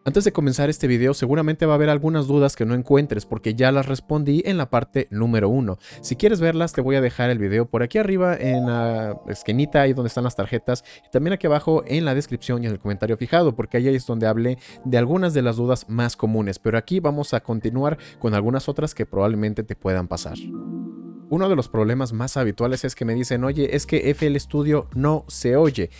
Antes de comenzar este video, seguramente va a haber algunas dudas que no encuentres porque ya las respondí en la parte número 1. Si quieres verlas, te voy a dejar el video por aquí arriba en la esquinita, ahí donde están las tarjetas, y también aquí abajo en la descripción y en el comentario fijado, porque ahí es donde hablé de algunas de las dudas más comunes. Pero aquí vamos a continuar con algunas otras que probablemente te puedan pasar. Uno de los problemas más habituales es que me dicen, oye, es que FL Studio no se oye.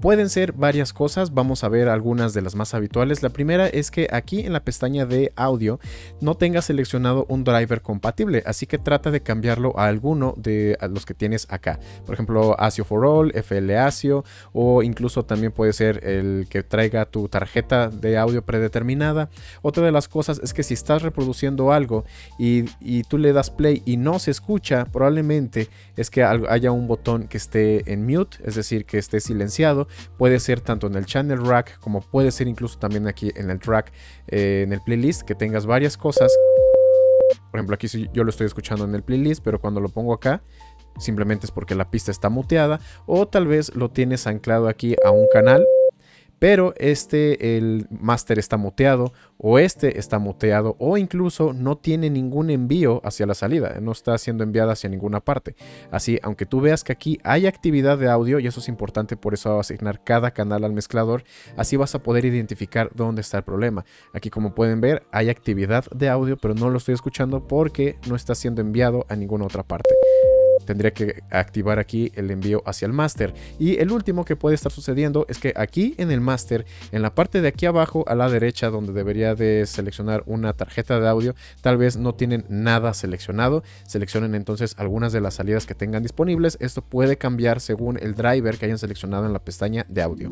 Pueden ser varias cosas, vamos a ver algunas de las más habituales. La primera es que aquí en la pestaña de audio no tengas seleccionado un driver compatible, así que trata de cambiarlo a alguno de los que tienes acá. Por ejemplo, ASIO for All, FL ASIO, o incluso también puede ser el que traiga tu tarjeta de audio predeterminada. Otra de las cosas es que si estás reproduciendo algo y tú le das play y no se escucha, probablemente es que haya un botón que esté en mute, es decir, que esté silenciado. Puede ser tanto en el channel rack como puede ser incluso también aquí en el track, en el playlist, que tengas varias cosas. Por ejemplo, aquí yo lo estoy escuchando en el playlist, pero cuando lo pongo acá simplemente es porque la pista está muteada, o tal vez lo tienes anclado aquí a un canal, pero el máster está muteado, o está muteado, o incluso no tiene ningún envío hacia la salida, no está siendo enviada hacia ninguna parte. Así, aunque tú veas que aquí hay actividad de audio, y eso es importante, por eso voy a asignar cada canal al mezclador, así vas a poder identificar dónde está el problema. Aquí, como pueden ver, hay actividad de audio, pero no lo estoy escuchando porque no está siendo enviado a ninguna otra parte. Tendría que activar aquí el envío hacia el máster. Y el último que puede estar sucediendo es que aquí en el máster, en la parte de aquí abajo a la derecha, donde debería de seleccionar una tarjeta de audio, tal vez no tienen nada seleccionado. Seleccionen entonces algunas de las salidas que tengan disponibles. Esto puede cambiar según el driver que hayan seleccionado en la pestaña de audio.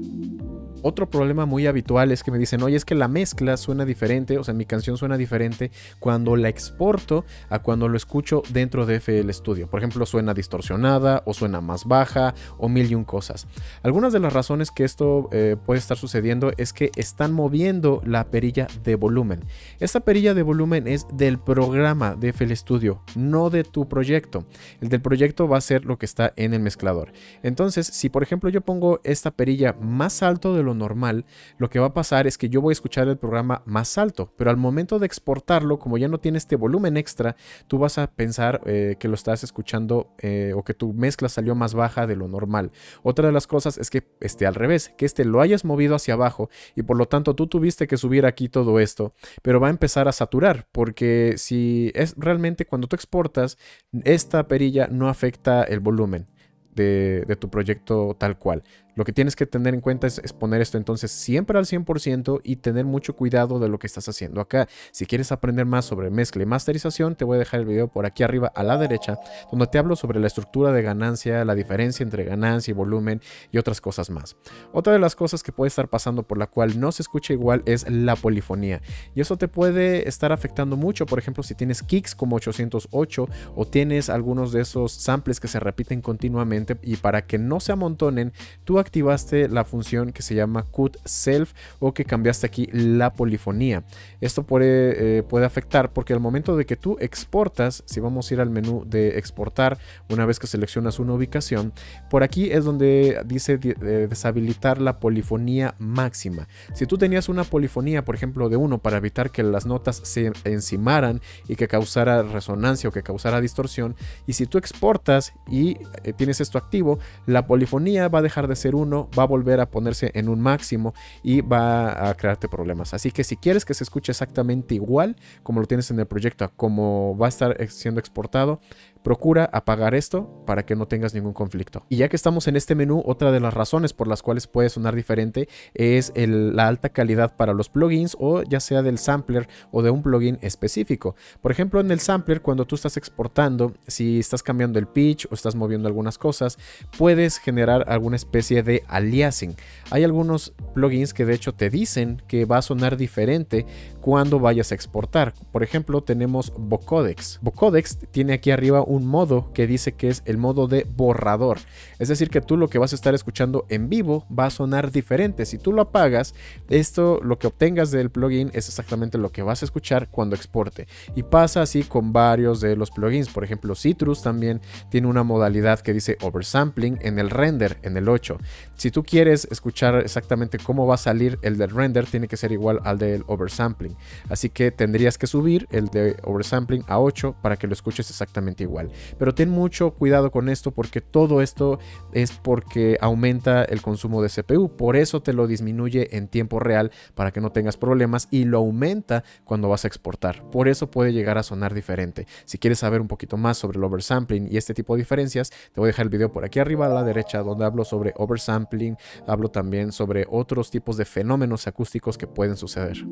Otro problema muy habitual es que me dicen, oye, es que la mezcla suena diferente, o sea, mi canción suena diferente cuando la exporto a cuando lo escucho dentro de FL Studio. Por ejemplo, suena distorsionada o suena más baja o mil y un cosas. Algunas de las razones que esto puede estar sucediendo es que están moviendo la perilla de volumen. Esta perilla de volumen es del programa de FL Studio, no de tu proyecto. El del proyecto va a ser lo que está en el mezclador. Entonces, si por ejemplo yo pongo esta perilla más alto de lo normal, lo que va a pasar es que yo voy a escuchar el programa más alto, pero al momento de exportarlo, como ya no tiene este volumen extra, tú vas a pensar que lo estás escuchando o que tu mezcla salió más baja de lo normal. Otra de las cosas es que esté al revés, que lo hayas movido hacia abajo y por lo tanto tú tuviste que subir aquí todo esto, pero va a empezar a saturar, porque si es realmente cuando tú exportas, esta perilla no afecta el volumen de tu proyecto tal cual. Lo que tienes que tener en cuenta es poner esto entonces siempre al 100% y tener mucho cuidado de lo que estás haciendo acá. Si quieres aprender más sobre mezcla y masterización, te voy a dejar el video por aquí arriba a la derecha, donde te hablo sobre la estructura de ganancia, la diferencia entre ganancia y volumen y otras cosas más. Otra de las cosas que puede estar pasando por la cual no se escucha igual es la polifonía. Y eso te puede estar afectando mucho, por ejemplo, si tienes kicks como 808 o tienes algunos de esos samples que se repiten continuamente, y para que no se amontonen, tú activaste la función que se llama Cut Self o que cambiaste aquí la polifonía. Esto puede afectar porque al momento de que tú exportas, si vamos a ir al menú de exportar, una vez que seleccionas una ubicación, por aquí es donde dice deshabilitar la polifonía máxima. Si tú tenías una polifonía, por ejemplo, de 1 para evitar que las notas se encimaran y que causara resonancia o que causara distorsión, y si tú exportas y tienes esto activo, la polifonía va a dejar de ser 1, va a volver a ponerse en un máximo y va a crearte problemas. Así que si quieres que se escuche exactamente igual como lo tienes en el proyecto, como va a estar siendo exportado, procura apagar esto para que no tengas ningún conflicto. Y ya que estamos en este menú, otra de las razones por las cuales puede sonar diferente es la alta calidad para los plugins, o ya sea del sampler o de un plugin específico. Por ejemplo, en el sampler, cuando tú estás exportando, si estás cambiando el pitch o estás moviendo algunas cosas, puedes generar alguna especie de aliasing. Hay algunos plugins que de hecho te dicen que va a sonar diferente cuando vayas a exportar. Por ejemplo, tenemos Vocodex. Vocodex tiene aquí arriba un modo que dice que es el modo de borrador. Es decir, que tú lo que vas a estar escuchando en vivo va a sonar diferente. Si tú lo apagas, esto, lo que obtengas del plugin es exactamente lo que vas a escuchar cuando exporte. Y pasa así con varios de los plugins. Por ejemplo, Citrus también tiene una modalidad que dice oversampling en el render, en el 8. Si tú quieres escuchar exactamente cómo va a salir el del render, tiene que ser igual al del oversampling. Así que tendrías que subir el de oversampling a 8 para que lo escuches exactamente igual. Pero ten mucho cuidado con esto, porque todo esto es porque aumenta el consumo de CPU. Por eso te lo disminuye en tiempo real para que no tengas problemas, y lo aumenta cuando vas a exportar. Por eso puede llegar a sonar diferente. Si quieres saber un poquito más sobre el oversampling y este tipo de diferencias, te voy a dejar el video por aquí arriba a la derecha, donde hablo sobre oversampling, hablo también sobre otros tipos de fenómenos acústicos que pueden suceder.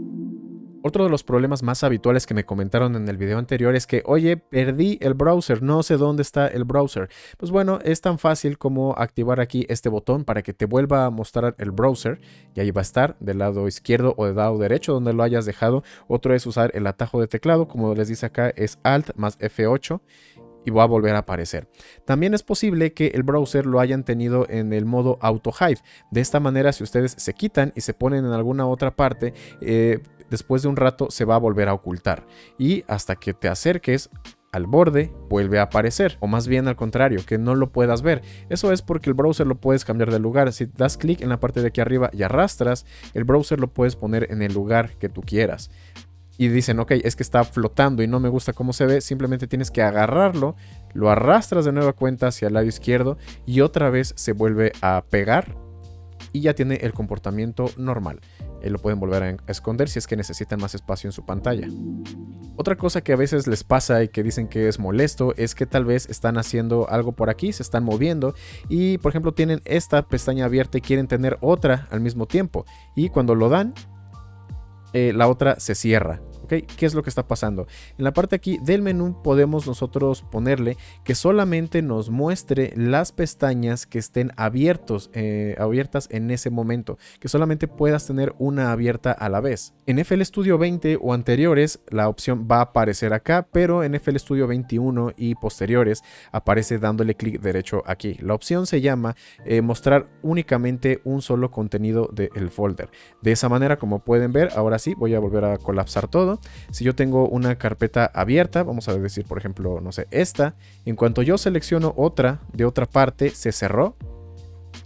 Otro de los problemas más habituales que me comentaron en el video anterior es que, oye, perdí el browser, no sé dónde está el browser. Pues bueno, es tan fácil como activar aquí este botón para que te vuelva a mostrar el browser, y ahí va a estar del lado izquierdo o del lado derecho donde lo hayas dejado. Otro es usar el atajo de teclado, como les dice acá, es Alt más F8. Y va a volver a aparecer. También es posible que el browser lo hayan tenido en el modo auto hide. De esta manera, si ustedes se quitan y se ponen en alguna otra parte, después de un rato se va a volver a ocultar. Y hasta que te acerques al borde, vuelve a aparecer. O más bien al contrario, que no lo puedas ver. Eso es porque el browser lo puedes cambiar de lugar. Si das clic en la parte de aquí arriba y arrastras, el browser lo puedes poner en el lugar que tú quieras. Y dicen, ok, es que está flotando y no me gusta cómo se ve. Simplemente tienes que agarrarlo, lo arrastras de nueva cuenta hacia el lado izquierdo y otra vez se vuelve a pegar y ya tiene el comportamiento normal. Lo pueden volver a esconder si es que necesitan más espacio en su pantalla. Otra cosa que a veces les pasa y que dicen que es molesto es que tal vez están haciendo algo por aquí, se están moviendo y, por ejemplo, tienen esta pestaña abierta y quieren tener otra al mismo tiempo. Y cuando lo dan, la otra se cierra. ¿Okay? ¿Qué es lo que está pasando? En la parte aquí del menú podemos nosotros ponerle que solamente nos muestre las pestañas que estén abiertas en ese momento, que solamente puedas tener una abierta a la vez. En FL Studio 20 o anteriores la opción va a aparecer acá, pero en FL Studio 21 y posteriores aparece dándole clic derecho aquí. La opción se llama mostrar únicamente un solo contenido del folder. De esa manera, como pueden ver, ahora sí voy a volver a colapsar todo. Si yo tengo una carpeta abierta, vamos a decir por ejemplo, no sé, esta, en cuanto yo selecciono otra de otra parte, se cerró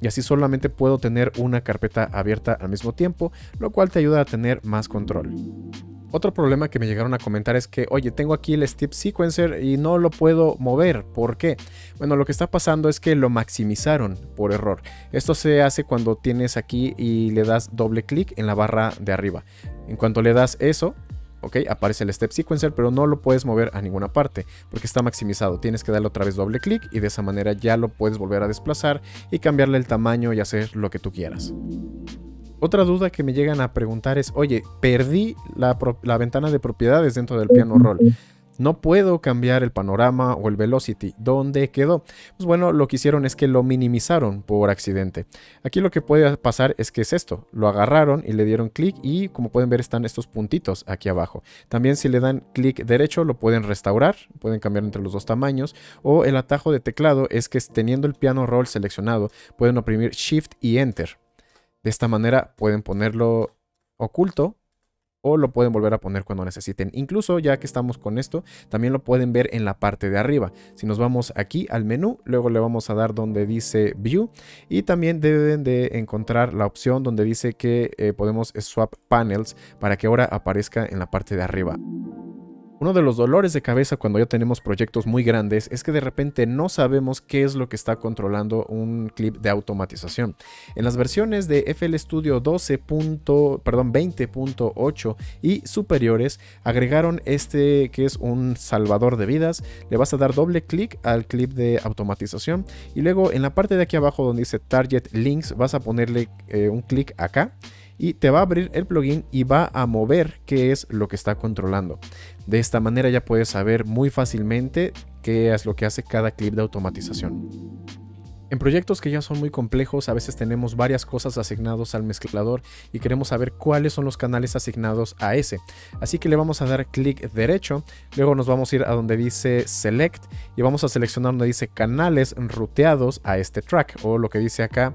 y así solamente puedo tener una carpeta abierta al mismo tiempo, lo cual te ayuda a tener más control. Otro problema que me llegaron a comentar es que, oye, tengo aquí el Step Sequencer y no lo puedo mover. ¿Por qué? Bueno, lo que está pasando es que lo maximizaron por error. Esto se hace cuando tienes aquí y le das doble clic en la barra de arriba. En cuanto le das eso, ok, aparece el Step Sequencer, pero no lo puedes mover a ninguna parte porque está maximizado. Tienes que darle otra vez doble clic y de esa manera ya lo puedes volver a desplazar y cambiarle el tamaño y hacer lo que tú quieras. Otra duda que me llegan a preguntar es, oye, perdí la ventana de propiedades dentro del Piano Roll. No puedo cambiar el panorama o el velocity. ¿Dónde quedó? Pues bueno, lo que hicieron es que lo minimizaron por accidente. Aquí lo que puede pasar es que es esto. Lo agarraron y le dieron clic y como pueden ver están estos puntitos aquí abajo. También si le dan clic derecho lo pueden restaurar. Pueden cambiar entre los dos tamaños. O el atajo de teclado es que teniendo el Piano Roll seleccionado pueden oprimir Shift y Enter. De esta manera pueden ponerlo oculto o lo pueden volver a poner cuando necesiten. Incluso ya que estamos con esto, también lo pueden ver en la parte de arriba. Si nos vamos aquí al menú, luego le vamos a dar donde dice View y también deben de encontrar la opción donde dice que podemos swap panels para que ahora aparezca en la parte de arriba. Uno de los dolores de cabeza cuando ya tenemos proyectos muy grandes es que de repente no sabemos qué es lo que está controlando un clip de automatización. En las versiones de FL Studio 20.8 y superiores agregaron este que es un salvador de vidas. Le vas a dar doble clic al clip de automatización y luego en la parte de aquí abajo donde dice Target Links vas a ponerle un clic acá. Y te va a abrir el plugin y va a mover qué es lo que está controlando. De esta manera ya puedes saber muy fácilmente qué es lo que hace cada clip de automatización. En proyectos que ya son muy complejos, a veces tenemos varias cosas asignados al mezclador y queremos saber cuáles son los canales asignados a ese. Así que le vamos a dar clic derecho, luego nos vamos a ir a donde dice Select y vamos a seleccionar donde dice canales ruteados a este track, o lo que dice acá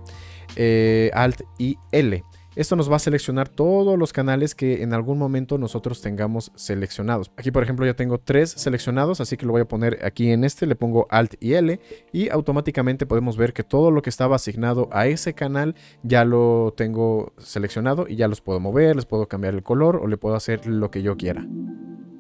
Alt y L. Esto nos va a seleccionar todos los canales que en algún momento nosotros tengamos seleccionados. Aquí, por ejemplo, ya tengo 3 seleccionados, así que lo voy a poner aquí en este, le pongo Alt y L y automáticamente podemos ver que todo lo que estaba asignado a ese canal ya lo tengo seleccionado y ya los puedo mover, les puedo cambiar el color o le puedo hacer lo que yo quiera.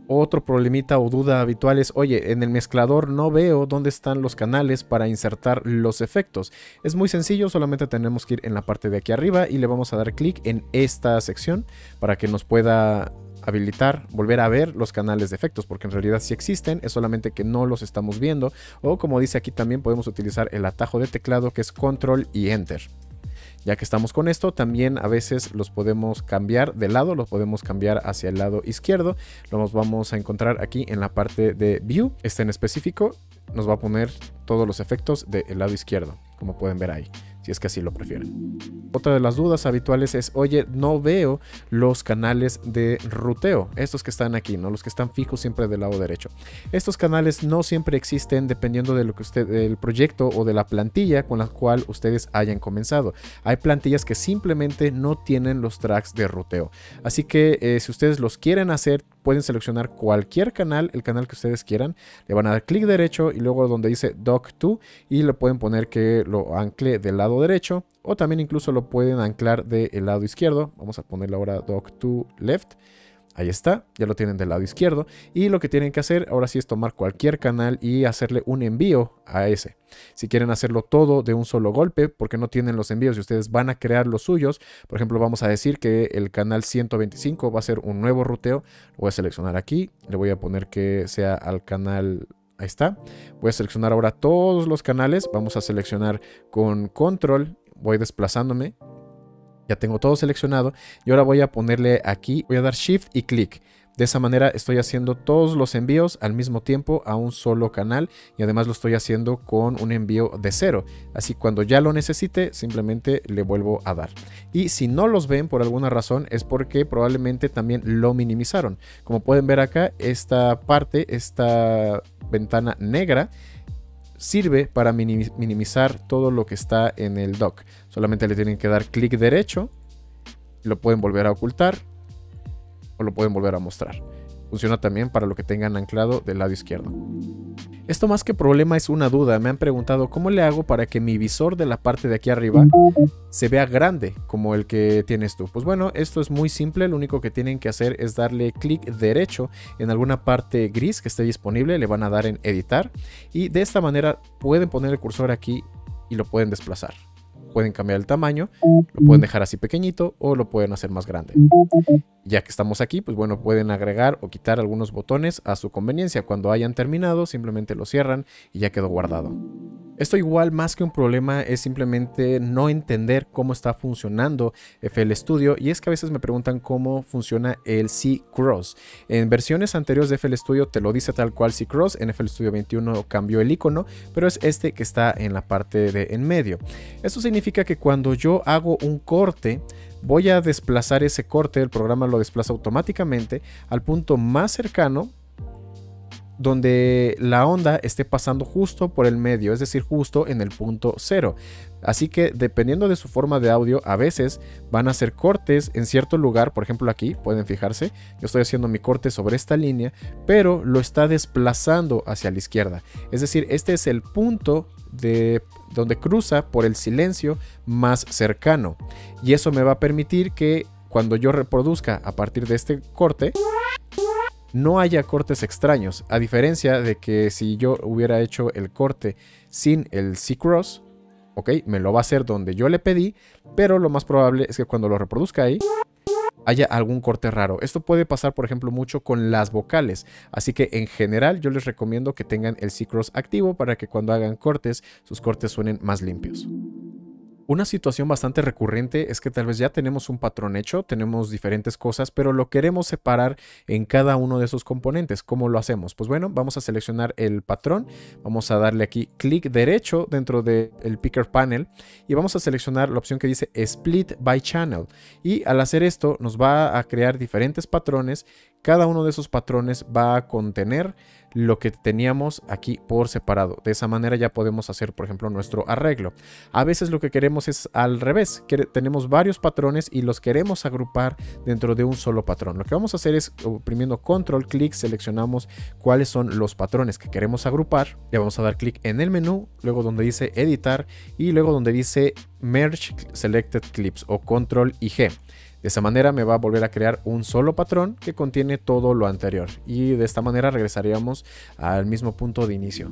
Otro problemita o duda habitual es, oye, en el mezclador no veo dónde están los canales para insertar los efectos. Es muy sencillo, solamente tenemos que ir en la parte de aquí arriba y le vamos a dar clic en esta sección para que nos pueda habilitar, volver a ver los canales de efectos, porque en realidad sí existen, es solamente que no los estamos viendo, o como dice aquí también podemos utilizar el atajo de teclado que es Control y Enter. Ya que estamos con esto, también a veces los podemos cambiar de lado, los podemos cambiar hacia el lado izquierdo. Los vamos a encontrar aquí en la parte de View. Este en específico nos va a poner todos los efectos del lado izquierdo, como pueden ver ahí, si es que así lo prefieren. Otra de las dudas habituales es, oye, no veo los canales de ruteo, estos que están aquí, ¿no? Los que están fijos siempre del lado derecho. Estos canales no siempre existen dependiendo de lo que del proyecto o de la plantilla con la cual ustedes hayan comenzado. Hay plantillas que simplemente no tienen los tracks de ruteo. Así que si ustedes los quieren hacer, pueden seleccionar cualquier canal, el canal que ustedes quieran. Le van a dar clic derecho y luego donde dice Dock To y le pueden poner que lo ancle del lado derecho o también incluso lo pueden anclar del lado izquierdo. Vamos a ponerle ahora Dock To Left. Ahí está, ya lo tienen del lado izquierdo y lo que tienen que hacer ahora sí es tomar cualquier canal y hacerle un envío a ese. Si quieren hacerlo todo de un solo golpe porque no tienen los envíos y ustedes van a crear los suyos, por ejemplo vamos a decir que el canal 125 va a ser un nuevo ruteo, lo voy a seleccionar aquí, le voy a poner que sea al canal... Ahí está, voy a seleccionar ahora todos los canales, vamos a seleccionar con control, voy desplazándome. Ya tengo todo seleccionado y ahora voy a ponerle aquí, voy a dar shift y clic. De esa manera estoy haciendo todos los envíos al mismo tiempo a un solo canal y además lo estoy haciendo con un envío de 0. Así cuando ya lo necesite simplemente le vuelvo a dar. Y si no los ven por alguna razón es porque probablemente también lo minimizaron. Como pueden ver acá, esta parte, esta ventana negra, sirve para minimizar todo lo que está en el dock. Solamente le tienen que dar clic derecho, lo pueden volver a ocultar o lo pueden volver a mostrar. Funciona también para lo que tengan anclado del lado izquierdo. Esto más que problema es una duda. Me han preguntado cómo le hago para que mi visor de la parte de aquí arriba se vea grande como el que tienes tú. Pues bueno, esto es muy simple. Lo único que tienen que hacer es darle clic derecho en alguna parte gris que esté disponible. Le van a dar en editar y de esta manera pueden poner el cursor aquí y lo pueden desplazar. Pueden cambiar el tamaño, lo pueden dejar así pequeñito o lo pueden hacer más grande. Ya que estamos aquí, pues bueno, pueden agregar o quitar algunos botones a su conveniencia. Cuando hayan terminado, simplemente lo cierran y ya quedó guardado. Esto igual más que un problema es simplemente no entender cómo está funcionando FL Studio y es que a veces me preguntan cómo funciona el C-Cross. En versiones anteriores de FL Studio te lo dice tal cual C-Cross, en FL Studio 21 cambió el icono, pero es este que está en la parte de en medio. Esto significa que cuando yo hago un corte, voy a desplazar ese corte, el programa lo desplaza automáticamente al punto más cercano donde la onda esté pasando justo por el medio, es decir, justo en el punto 0. Así que dependiendo de su forma de audio, a veces van a hacer cortes en cierto lugar. Por ejemplo aquí, pueden fijarse, yo estoy haciendo mi corte sobre esta línea, pero lo está desplazando hacia la izquierda. Es decir, este es el punto de donde cruza por el silencio más cercano. Y eso me va a permitir que cuando yo reproduzca a partir de este corte, no haya cortes extraños, a diferencia de que si yo hubiera hecho el corte sin el C-Cross, ok, me lo va a hacer donde yo le pedí, pero lo más probable es que cuando lo reproduzca ahí, haya algún corte raro. Esto puede pasar, por ejemplo, mucho con las vocales, así que en general yo les recomiendo que tengan el C-Cross activo para que cuando hagan cortes, sus cortes suenen más limpios. Una situación bastante recurrente es que tal vez ya tenemos un patrón hecho, tenemos diferentes cosas, pero lo queremos separar en cada uno de esos componentes. ¿Cómo lo hacemos? Pues bueno, vamos a seleccionar el patrón, vamos a darle aquí clic derecho dentro del Picker Panel y vamos a seleccionar la opción que dice Split by Channel. Y al hacer esto nos va a crear diferentes patrones. Cada uno de esos patrones va a contener lo que teníamos aquí por separado. De esa manera ya podemos hacer, por ejemplo, nuestro arreglo. A veces lo que queremos es al revés, que tenemos varios patrones y los queremos agrupar dentro de un solo patrón. Lo que vamos a hacer es oprimiendo control clic, seleccionamos cuáles son los patrones que queremos agrupar. Le vamos a dar clic en el menú, luego donde dice editar y luego donde dice merge selected clips o control y G. De esa manera me va a volver a crear un solo patrón que contiene todo lo anterior y de esta manera regresaríamos al mismo punto de inicio.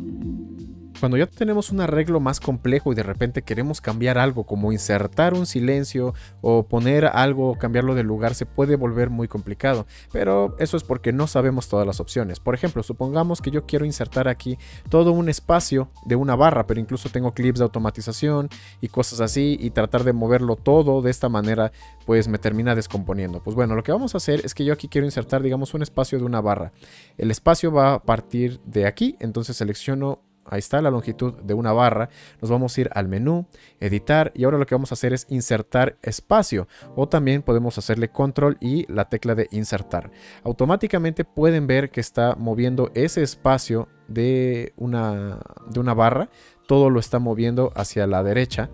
Cuando ya tenemos un arreglo más complejo y de repente queremos cambiar algo como insertar un silencio o poner algo, cambiarlo de lugar, se puede volver muy complicado, pero eso es porque no sabemos todas las opciones. Por ejemplo, supongamos que yo quiero insertar aquí todo un espacio de una barra, pero incluso tengo clips de automatización y cosas así y tratar de moverlo todo de esta manera pues me termina descomponiendo. Pues bueno, lo que vamos a hacer es que yo aquí quiero insertar digamos un espacio de una barra. El espacio va a partir de aquí, entonces selecciono. Ahí está la longitud de una barra. Nos vamos a ir al menú, editar y ahora lo que vamos a hacer es insertar espacio o también podemos hacerle control y la tecla de insertar. Automáticamente pueden ver que está moviendo ese espacio de una barra. Todo lo está moviendo hacia la derecha.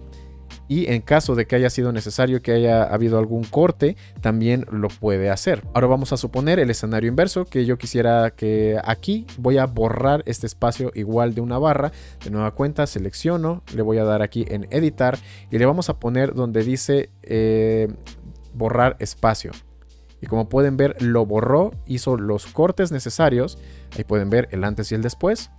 Y en caso de que haya sido necesario que haya habido algún corte, también lo puede hacer. Ahora vamos a suponer el escenario inverso, que yo quisiera que aquí voy a borrar este espacio igual de una barra. De nueva cuenta selecciono, le voy a dar aquí en editar y le vamos a poner donde dice borrar espacio. Y como pueden ver, lo borró, hizo los cortes necesarios. Ahí pueden ver el antes y el después.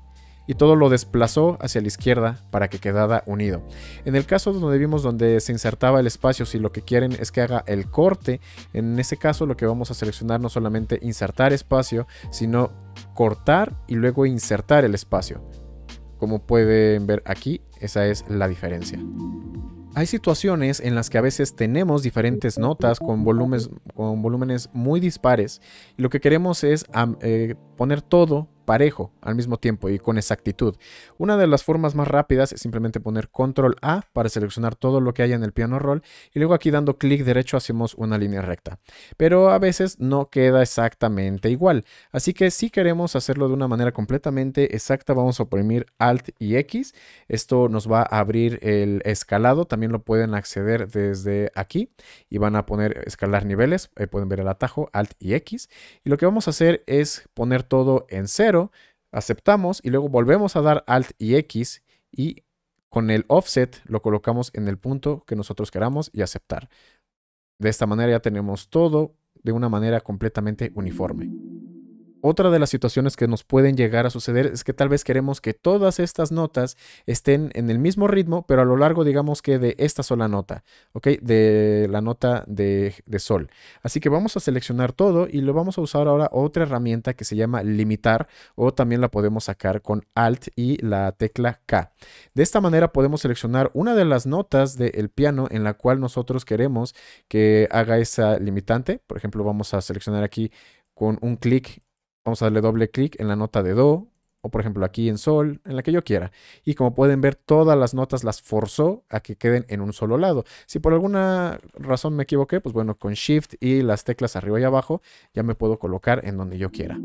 Y todo lo desplazó hacia la izquierda para que quedara unido. En el caso donde vimos donde se insertaba el espacio, si lo que quieren es que haga el corte, en ese caso lo que vamos a seleccionar no solamente insertar espacio, sino cortar y luego insertar el espacio. Como pueden ver aquí, esa es la diferencia. Hay situaciones en las que a veces tenemos diferentes notas con volúmenes muy dispares y lo que queremos es poner todo parejo al mismo tiempo y con exactitud. Una de las formas más rápidas es simplemente poner control A para seleccionar todo lo que haya en el piano roll y luego aquí dando clic derecho hacemos una línea recta. Pero a veces no queda exactamente igual, así que si queremos hacerlo de una manera completamente exacta vamos a oprimir Alt y X. Esto nos va a abrir el escalado, también lo pueden acceder desde aquí y van a poner escalar niveles, ahí pueden ver el atajo Alt y X y lo que vamos a hacer es poner todo en 0. Aceptamos y luego volvemos a dar Alt y X y con el offset lo colocamos en el punto que nosotros queramos y aceptar. De esta manera ya tenemos todo de una manera completamente uniforme. Otra de las situaciones que nos pueden llegar a suceder es que tal vez queremos que todas estas notas estén en el mismo ritmo, pero a lo largo, digamos que de esta sola nota, ¿ok? De la nota de sol. Así que vamos a seleccionar todo y lo vamos a usar ahora otra herramienta que se llama limitar o también la podemos sacar con Alt y la tecla K. De esta manera podemos seleccionar una de las notas del piano en la cual nosotros queremos que haga esa limitante. Por ejemplo, vamos a seleccionar aquí con un clic. Vamos a darle doble clic en la nota de Do, o por ejemplo aquí en Sol, en la que yo quiera. Y como pueden ver, todas las notas las forzó a que queden en un solo lado. Si por alguna razón me equivoqué, pues bueno, con Shift y las teclas arriba y abajo, ya me puedo colocar en donde yo quiera.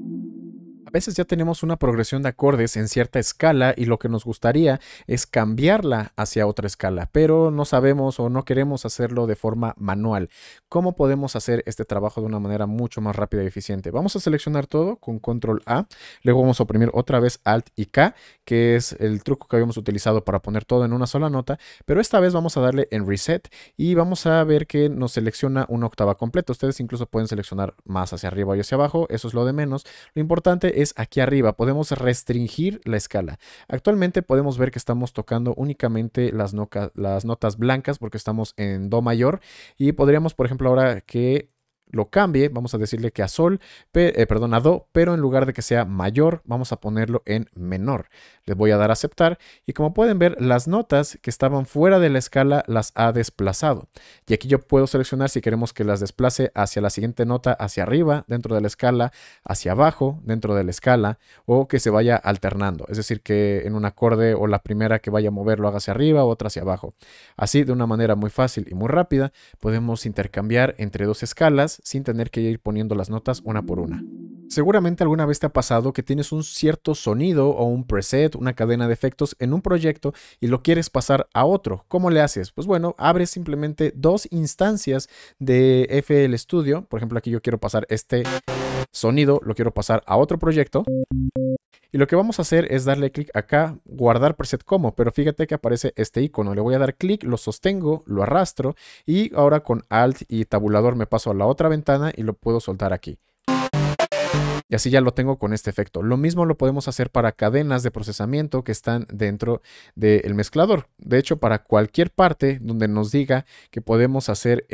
A veces ya tenemos una progresión de acordes en cierta escala y lo que nos gustaría es cambiarla hacia otra escala, pero no sabemos o no queremos hacerlo de forma manual. ¿Cómo podemos hacer este trabajo de una manera mucho más rápida y eficiente? Vamos a seleccionar todo con control A, luego vamos a oprimir otra vez Alt y K, que es el truco que habíamos utilizado para poner todo en una sola nota, pero esta vez vamos a darle en Reset y vamos a ver que nos selecciona una octava completa. Ustedes incluso pueden seleccionar más hacia arriba y hacia abajo, eso es lo de menos. Lo importante es aquí arriba, podemos restringir la escala. Actualmente podemos ver que estamos tocando únicamente las notas blancas porque estamos en Do mayor y podríamos, por ejemplo, ahora que lo cambie, vamos a decirle que a sol, perdón, a do, pero en lugar de que sea mayor, vamos a ponerlo en menor. Les voy a dar a aceptar y como pueden ver, las notas que estaban fuera de la escala las ha desplazado. Y aquí yo puedo seleccionar si queremos que las desplace hacia la siguiente nota, hacia arriba, dentro de la escala, hacia abajo, dentro de la escala, o que se vaya alternando. Es decir, que en un acorde o la primera que vaya a mover lo haga hacia arriba, otra hacia abajo. Así, de una manera muy fácil y muy rápida, podemos intercambiar entre dos escalas sin tener que ir poniendo las notas una por una. Seguramente alguna vez te ha pasado que tienes un cierto sonido o un preset, una cadena de efectos en un proyecto y lo quieres pasar a otro. ¿Cómo le haces? Pues bueno, abres simplemente dos instancias de FL Studio. Por ejemplo, aquí yo quiero pasar este sonido, lo quiero pasar a otro proyecto. Y lo que vamos a hacer es darle clic acá, guardar preset como, pero fíjate que aparece este icono. Le voy a dar clic, lo sostengo, lo arrastro y ahora con Alt y tabulador me paso a la otra ventana y lo puedo soltar aquí. Y así ya lo tengo con este efecto. Lo mismo lo podemos hacer para cadenas de procesamiento que están dentro del mezclador. De hecho, para cualquier parte donde nos diga que podemos hacer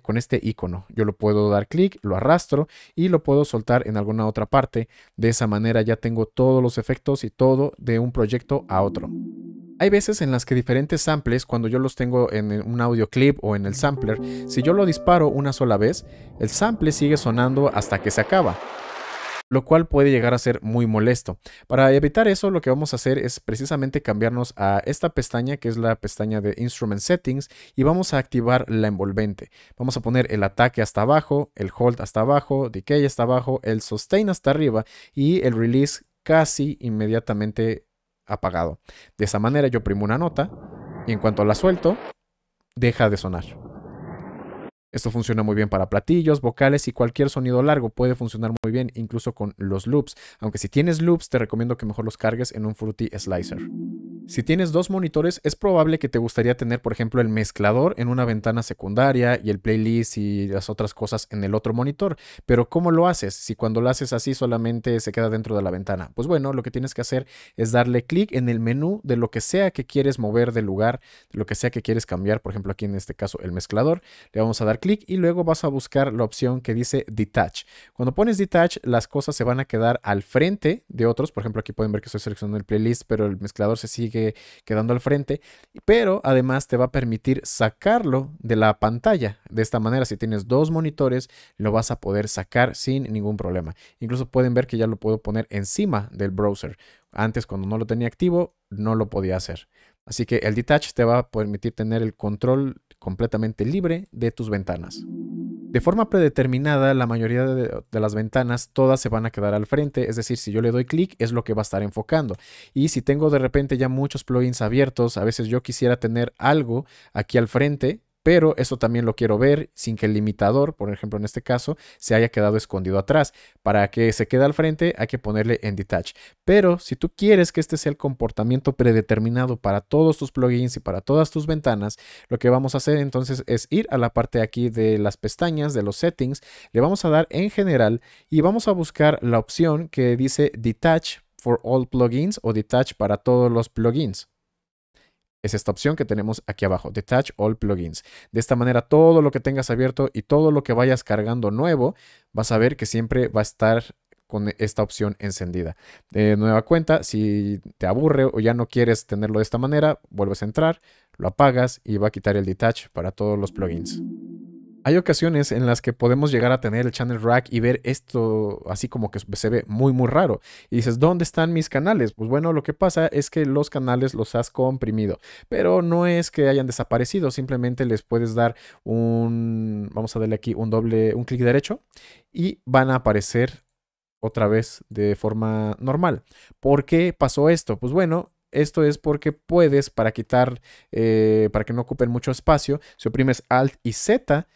con este icono. Yo lo puedo dar clic, lo arrastro y lo puedo soltar en alguna otra parte. De esa manera ya tengo todos los efectos y todo de un proyecto a otro. Hay veces en las que diferentes samples, cuando yo los tengo en un audio clip o en el sampler, si yo lo disparo una sola vez, el sample sigue sonando hasta que se acaba, lo cual puede llegar a ser muy molesto. Para evitar eso, lo que vamos a hacer es precisamente cambiarnos a esta pestaña, que es la pestaña de Instrument Settings, y vamos a activar la envolvente. Vamos a poner el ataque hasta abajo, el hold hasta abajo, decay hasta abajo, el sustain hasta arriba y el release casi inmediatamente apagado. De esa manera yo primo una nota y en cuanto la suelto, deja de sonar. Esto funciona muy bien para platillos, vocales y cualquier sonido largo. Puede funcionar muy bien incluso con los loops. Aunque si tienes loops, te recomiendo que mejor los cargues en un Fruity Slicer. Si tienes dos monitores, es probable que te gustaría tener, por ejemplo, el mezclador en una ventana secundaria y el playlist y las otras cosas en el otro monitor. Pero ¿cómo lo haces? Si cuando lo haces así solamente se queda dentro de la ventana. Pues bueno, lo que tienes que hacer es darle clic en el menú de lo que sea que quieres mover del lugar, de lo que sea que quieres cambiar. Por ejemplo, aquí en este caso el mezclador. Le vamos a dar clic y luego vas a buscar la opción que dice Detach. Cuando pones Detach, las cosas se van a quedar al frente de otros. Por ejemplo, aquí pueden ver que estoy seleccionando el playlist, pero el mezclador se sigue quedando al frente, pero además te va a permitir sacarlo de la pantalla. De esta manera, si tienes dos monitores, lo vas a poder sacar sin ningún problema. Incluso pueden ver que ya lo puedo poner encima del browser. Antes, cuando no lo tenía activo, no lo podía hacer. Así que el Detach te va a permitir tener el control completamente libre de tus ventanas. De forma predeterminada, la mayoría de las ventanas todas se van a quedar al frente, es decir, si yo le doy clic es lo que va a estar enfocando. Y si tengo de repente ya muchos plugins abiertos, a veces yo quisiera tener algo aquí al frente, pero eso también lo quiero ver sin que el limitador, por ejemplo en este caso, se haya quedado escondido atrás. Para que se quede al frente hay que ponerle en Detach. Pero si tú quieres que este sea el comportamiento predeterminado para todos tus plugins y para todas tus ventanas, lo que vamos a hacer entonces es ir a la parte aquí de las pestañas, de los settings, le vamos a dar en general y vamos a buscar la opción que dice Detach for all plugins o Detach para todos los plugins. Es esta opción que tenemos aquí abajo, Detach All Plugins. De esta manera, todo lo que tengas abierto y todo lo que vayas cargando nuevo, vas a ver que siempre va a estar con esta opción encendida. De nueva cuenta, si te aburre o ya no quieres tenerlo de esta manera, vuelves a entrar, lo apagas y va a quitar el Detach para todos los plugins. Hay ocasiones en las que podemos llegar a tener el channel rack y ver esto así como que se ve muy muy raro. Y dices, ¿dónde están mis canales? Pues bueno, lo que pasa es que los canales los has comprimido. Pero no es que hayan desaparecido, simplemente les puedes dar vamos a darle aquí un clic derecho y van a aparecer otra vez de forma normal. ¿Por qué pasó esto? Pues bueno, esto es porque puedes, para quitar, para que no ocupen mucho espacio, si oprimes Alt y Z,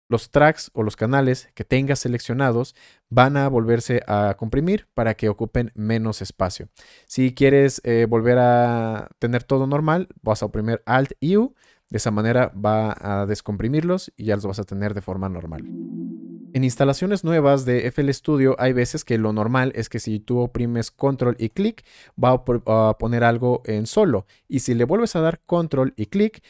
los tracks o los canales que tengas seleccionados van a volverse a comprimir para que ocupen menos espacio. Si quieres volver a tener todo normal, vas a oprimir Alt y U. De esa manera va a descomprimirlos y ya los vas a tener de forma normal. En instalaciones nuevas de FL Studio hay veces que lo normal es que si tú oprimes control y clic va a poner algo en solo, y si le vuelves a dar control y clic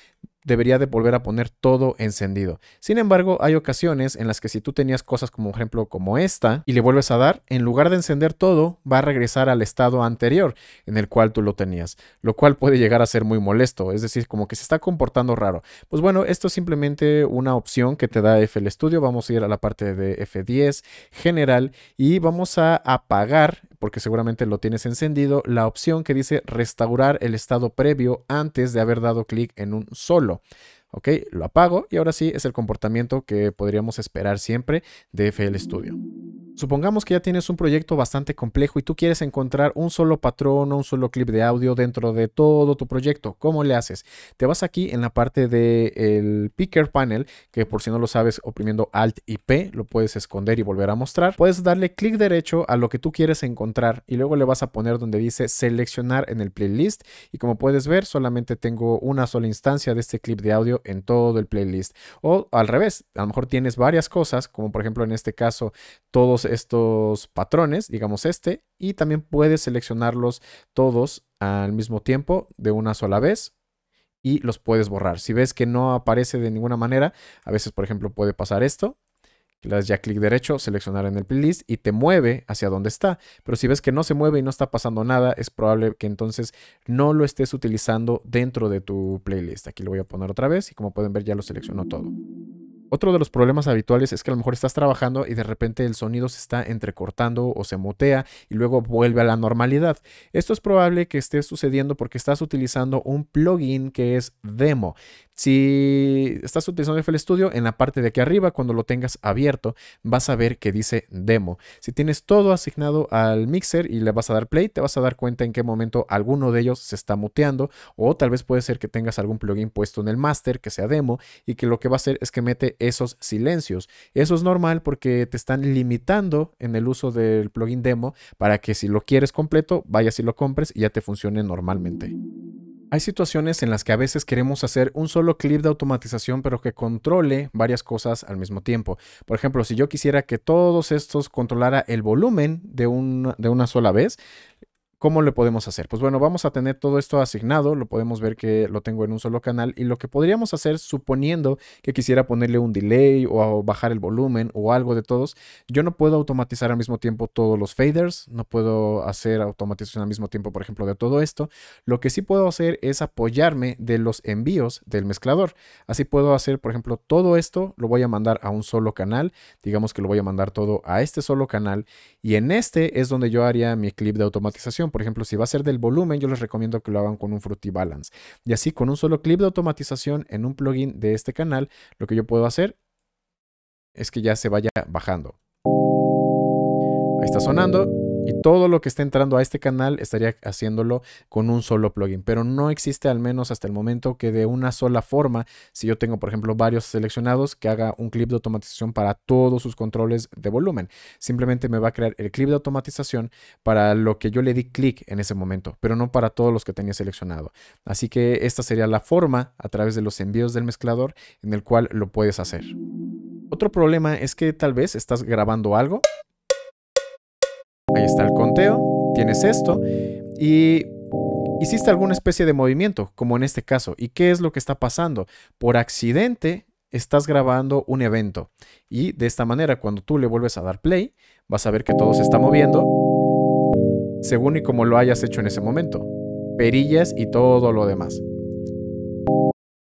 debería de volver a poner todo encendido. Sin embargo, hay ocasiones en las que si tú tenías cosas como ejemplo como esta y le vuelves a dar, en lugar de encender todo, va a regresar al estado anterior en el cual tú lo tenías, lo cual puede llegar a ser muy molesto, es decir, como que se está comportando raro. Pues bueno, esto es simplemente una opción que te da FL Studio. Vamos a ir a la parte de F10, general, y vamos a apagar, porque seguramente lo tienes encendido, la opción que dice restaurar el estado previo antes de haber dado clic en un solo. Ok, lo apago y ahora sí es el comportamiento que podríamos esperar siempre de FL Studio. Supongamos que ya tienes un proyecto bastante complejo y tú quieres encontrar un solo patrón o un solo clip de audio dentro de todo tu proyecto. ¿Cómo le haces? Te vas aquí en la parte del Picker Panel, que por si no lo sabes, oprimiendo Alt y P lo puedes esconder y volver a mostrar. Puedes darle clic derecho a lo que tú quieres encontrar y luego le vas a poner donde dice seleccionar en el playlist. Y como puedes ver, solamente tengo una sola instancia de este clip de audio en todo el playlist. O al revés, a lo mejor tienes varias cosas, como por ejemplo en este caso todos estos patrones, digamos este, y también puedes seleccionarlos todos al mismo tiempo de una sola vez y los puedes borrar. Si ves que no aparece de ninguna manera, a veces por ejemplo puede pasar esto, que le das ya clic derecho, seleccionar en el playlist y te mueve hacia donde está. Pero si ves que no se mueve y no está pasando nada, es probable que entonces no lo estés utilizando dentro de tu playlist. Aquí lo voy a poner otra vez y como pueden ver ya lo seleccionó todo. Otro de los problemas habituales es que a lo mejor estás trabajando y de repente el sonido se está entrecortando o se mutea y luego vuelve a la normalidad. Esto es probable que esté sucediendo porque estás utilizando un plugin que es Demo. Si estás utilizando FL Studio, en la parte de aquí arriba, cuando lo tengas abierto, vas a ver que dice Demo. Si tienes todo asignado al mixer y le vas a dar play, te vas a dar cuenta en qué momento alguno de ellos se está muteando, o tal vez puede ser que tengas algún plugin puesto en el master que sea Demo y que lo que va a hacer es que mete esos silencios. Eso es normal porque te están limitando en el uso del plugin Demo para que si lo quieres completo, vayas y lo compres y ya te funcione normalmente. Hay situaciones en las que a veces queremos hacer un solo clip de automatización, pero que controle varias cosas al mismo tiempo. Por ejemplo, si yo quisiera que todos estos controlara el volumen de una sola vez, ¿cómo le podemos hacer? Pues bueno, vamos a tener todo esto asignado, lo podemos ver que lo tengo en un solo canal y lo que podríamos hacer, suponiendo que quisiera ponerle un delay o bajar el volumen o algo de todos, yo no puedo automatizar al mismo tiempo todos los faders, no puedo hacer automatización al mismo tiempo, por ejemplo, de todo esto. Lo que sí puedo hacer es apoyarme de los envíos del mezclador. Así puedo hacer, por ejemplo, todo esto lo voy a mandar a un solo canal, digamos que lo voy a mandar todo a este solo canal y en este es donde yo haría mi clip de automatización. Por ejemplo, si va a ser del volumen, yo les recomiendo que lo hagan con un Fruity Balance. Y así, con un solo clip de automatización en un plugin de este canal, lo que yo puedo hacer es que ya se vaya bajando. Ahí está sonando. Y todo lo que está entrando a este canal estaría haciéndolo con un solo plugin. Pero no existe, al menos hasta el momento, que de una sola forma, si yo tengo, por ejemplo, varios seleccionados, que haga un clip de automatización para todos sus controles de volumen. Simplemente me va a crear el clip de automatización para lo que yo le di clic en ese momento, pero no para todos los que tenía seleccionado. Así que esta sería la forma, a través de los envíos del mezclador, en el cual lo puedes hacer. Otro problema es que tal vez estás grabando algo. Ahí está el conteo, tienes esto y hiciste alguna especie de movimiento, como en este caso. ¿Y qué es lo que está pasando? Por accidente estás grabando un evento y de esta manera cuando tú le vuelves a dar play, vas a ver que todo se está moviendo según y como lo hayas hecho en ese momento. Perillas y todo lo demás.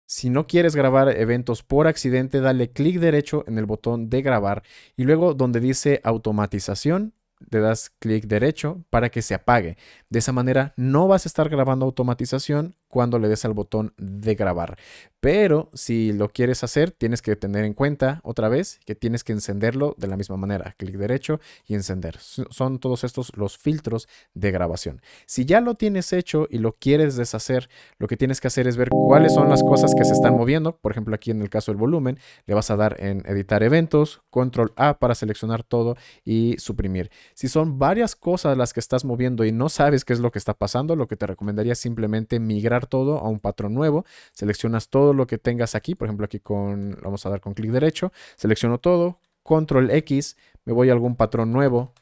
Si no quieres grabar eventos por accidente, dale clic derecho en el botón de grabar y luego donde dice automatización, le das clic derecho para que se apague. De esa manera no vas a estar grabando automatización cuando le des al botón de grabar. Pero si lo quieres hacer, tienes que tener en cuenta otra vez que tienes que encenderlo de la misma manera. Clic derecho y encender. Son todos estos los filtros de grabación. Si ya lo tienes hecho y lo quieres deshacer, lo que tienes que hacer es ver cuáles son las cosas que se están moviendo. Por ejemplo, aquí en el caso del volumen, le vas a dar en editar eventos, control A para seleccionar todo y suprimir. Si son varias cosas las que estás moviendo y no sabes qué es lo que está pasando, lo que te recomendaría es simplemente migrar todo a un patrón nuevo. Seleccionas todo lo que tengas aquí, por ejemplo aquí vamos a dar con clic derecho, selecciono todo, control X, me voy a algún patrón nuevo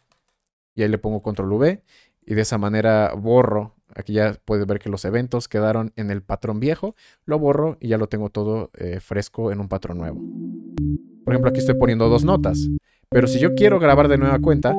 y ahí le pongo control V y de esa manera borro aquí ya puedes ver que los eventos quedaron en el patrón viejo. Lo borro y ya lo tengo todo fresco en un patrón nuevo. Por ejemplo, aquí estoy poniendo 2 notas. Pero si yo quiero grabar de nueva cuenta,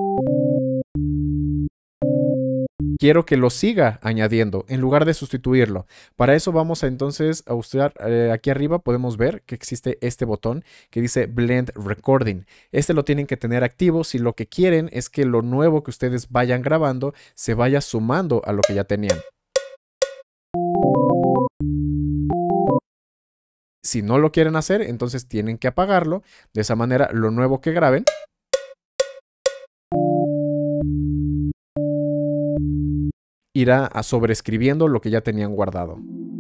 quiero que lo siga añadiendo en lugar de sustituirlo. Para eso vamos a entonces a usar, aquí arriba podemos ver que existe este botón que dice Blend Recording. Este lo tienen que tener activo si lo que quieren es que lo nuevo que ustedes vayan grabando se vaya sumando a lo que ya tenían. Si no lo quieren hacer, entonces tienen que apagarlo. De esa manera, lo nuevo que graben irá a sobreescribiendo lo que ya tenían guardado.